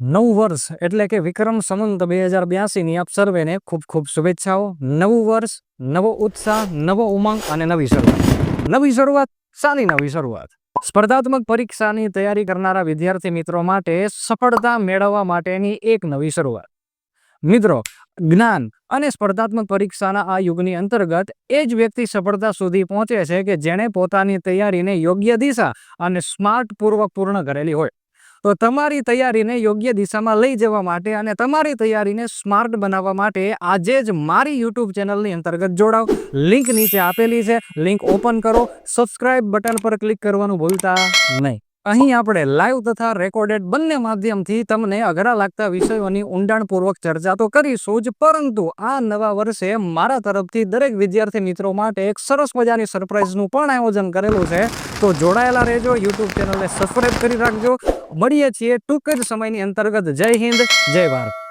નવું વર્ષ એટલે કે વિક્રમ સંવત 2082ની આપ સર્વેને ખૂબ ખૂબ શુભેચ્છાઓ. નવું વર્ષ, નવો ઉત્સાહ, નવો ઉમંગ અને નવી શરૂઆત. નવી શરૂઆત, સારી નવી શરૂઆત. સ્પર્ધાત્મક પરીક્ષાની તૈયારી કરનારા વિદ્યાર્થી મિત્રો માટે સફળતા મેળવવા માટેની એક નવી શરૂઆત. મિત્રો, જ્ઞાન અને સ્પર્ધાત્મક પરીક્ષાના આ યુગની અંતર્ગત એ જ વ્યક્તિ સફળતા સુધી પહોંચે છે કે જેણે પોતાની તૈયારીને યોગ્ય દિશા અને સ્માર્ટ પૂર્વક પૂર્ણ કરેલી હોય. તો તમારી તૈયારીને યોગ્ય દિશામાં લઈ જવા માટે અને તમારી તૈયારીને સ્માર્ટ બનાવવા માટે આજે જ મારી યુટ્યુબ ચેનલની અંતર્ગત જોડાઓ. લિંક નીચે આપેલી છે, લિંક ઓપન કરો, સબસ્ક્રાઇબ બટન પર ક્લિક કરવાનું ભૂલતા નહીં. અહીં આપણે લાઈવ તથા રેકોર્ડેડ બંને માધ્યમથી તમને અઘરા લાગતા વિષયોની ઊંડાણપૂર્વક ચર્ચા તો કરીશું જ, પરંતુ આ નવા વર્ષે મારા તરફથી દરેક વિદ્યાર્થી મિત્રો માટે એક સરસ મજાની સરપ્રાઈઝનું પણ આયોજન કરેલું છે. તો જોડાયેલા રહેજો, યુટ્યુબ ચેનલને સબસ્ક્રાઇબ કરી રાખજો. મળીએ છીએ ટૂંક જ સમયની અંતર્ગત. જય હિન્દ, જય ભારત.